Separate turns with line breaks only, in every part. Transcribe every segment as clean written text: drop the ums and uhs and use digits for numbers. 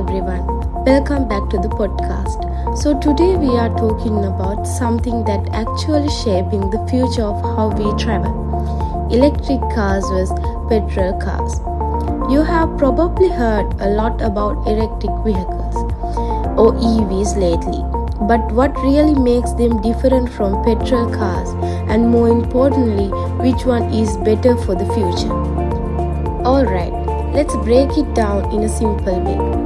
everyone, welcome back to the podcast. So today we are talking about something that actually shaping the future of how we travel. Electric cars versus petrol cars. You have probably heard a lot about electric vehicles or EVs lately. But what really makes them different from petrol cars, and more importantly, which one is better for the future? Alright, let's break it down in a simple way.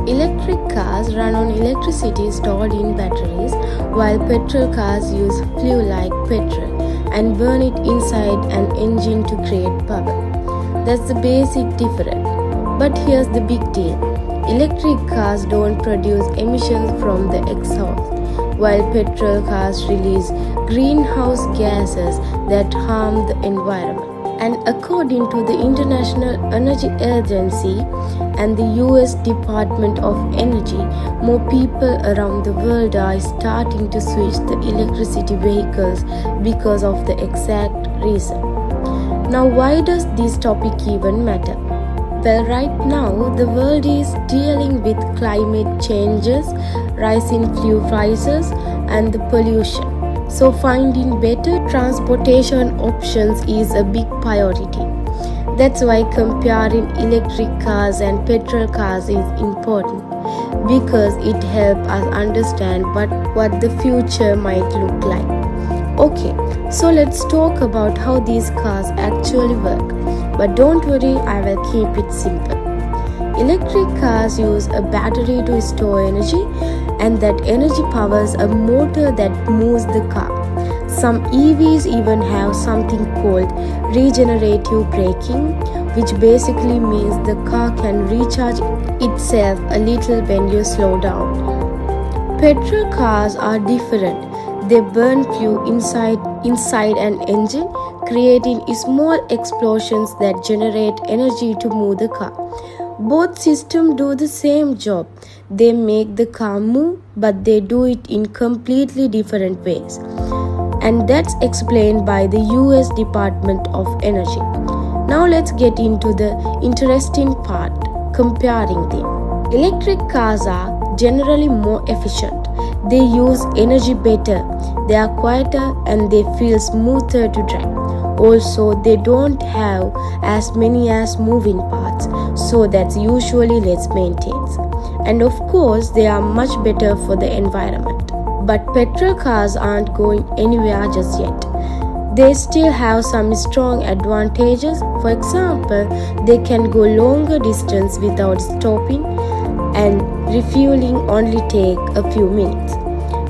Electric cars run on electricity stored in batteries, while petrol cars use fuel like petrol and burn it inside an engine to create power. That's the basic difference. But here's the big deal. Electric cars don't produce emissions from the exhaust, while petrol cars release greenhouse gases that harm the environment. And according to the International Energy Agency and the US Department of Energy, more people around the world are starting to switch to electricity vehicles because of the exact reason. Now, why does this topic even matter? Well, right now, the world is dealing with climate changes, rising fuel prices, and the pollution. So finding better transportation options is a big priority. That's why comparing electric cars and petrol cars is important, because it helps us understand what the future might look like. Okay, so let's talk about how these cars actually work. But don't worry, I will keep it simple. Electric cars use a battery to store energy, and that energy powers a motor that moves the car. Some EVs even have something called regenerative braking, which basically means the car can recharge itself a little when you slow down. Petrol cars are different. They burn fuel inside an engine, creating small explosions that generate energy to move the car. Both systems do the same job. They make the car move, but they do it in completely different ways. And that's explained by the US Department of Energy. Now let's get into the interesting part, comparing them. Electric cars are generally more efficient. They use energy better, they are quieter, and they feel smoother to drive. Also, they don't have as many as moving parts, so that's usually less maintenance. And of course, they are much better for the environment. But petrol cars aren't going anywhere just yet. They still have some strong advantages. For example, they can go longer distance without stopping, and refueling only take a few minutes.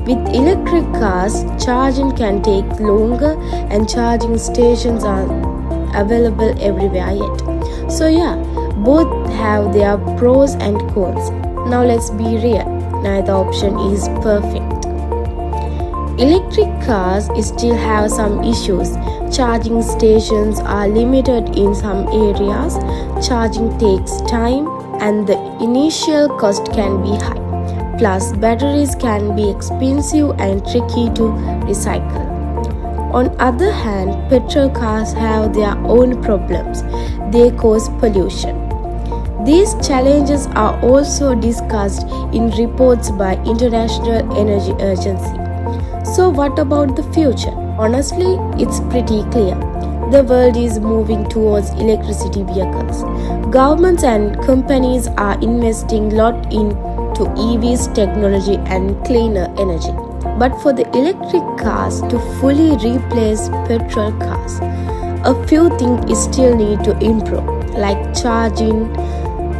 With electric cars, charging can take longer, and charging stations are available everywhere yet. So yeah, both have their pros and cons. Now let's be real, neither option is perfect. Electric cars still have some issues. Charging stations are limited in some areas, charging takes time, and the initial cost can be high. Plus, batteries can be expensive and tricky to recycle. On the other hand, petrol cars have their own problems. They cause pollution. These challenges are also discussed in reports by International Energy Agency. So what about the future? Honestly, it's pretty clear. The world is moving towards electricity vehicles. Governments and companies are investing a lot into EVs technology and cleaner energy. But for the electric cars to fully replace petrol cars, a few things still need to improve, like charging,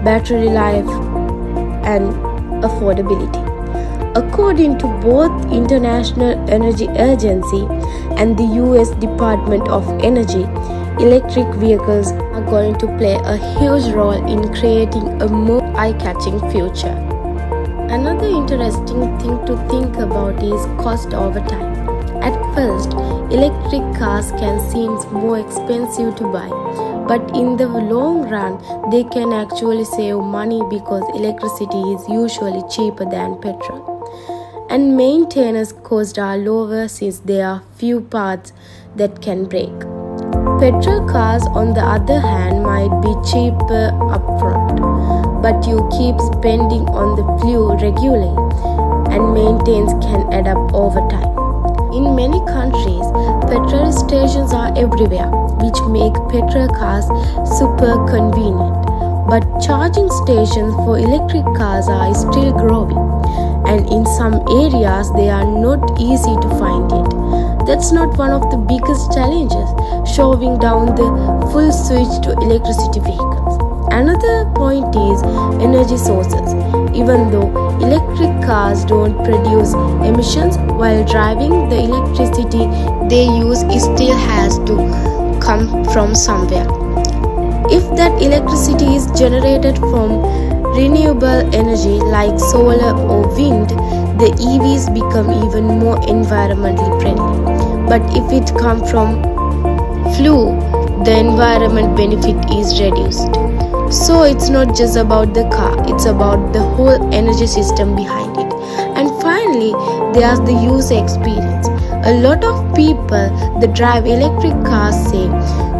battery life, and affordability. According to both International Energy Agency and the US Department of Energy, electric vehicles are going to play a huge role in creating a more eye-catching future. Another interesting thing to think about is cost over time. At first, electric cars can seem more expensive to buy, but in the long run, they can actually save money because electricity is usually cheaper than petrol. And maintenance costs are lower since there are few parts that can break. Petrol cars, on the other hand, might be cheaper upfront, but you keep spending on the fuel regularly, and maintenance can add up over time. In many countries, petrol stations are everywhere, which make petrol cars super convenient. But charging stations for electric cars are still growing, and in some areas they are not easy to find yet. That's not one of the biggest challenges, shoving down the full switch to electricity vehicles. Another point is energy sources. Even though electric cars don't produce emissions while driving, the electricity they use still has to come from somewhere. If that electricity is generated from renewable energy like solar or wind, the EVs become even more environmentally friendly. But if it comes from fuel, the environment benefit is reduced. So it's not just about the car, it's about the whole energy system behind it. And finally, there's the user experience. A lot of people that drive electric cars say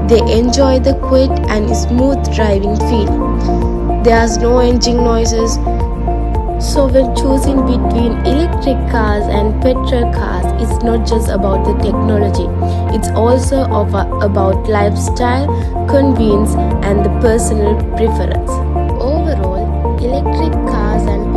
they enjoy the quiet and smooth driving feeling. There's no engine noises. So when choosing between electric cars and petrol cars, it's not just about the technology. It's also about lifestyle, convenience, and the personal preference. Overall, electric cars and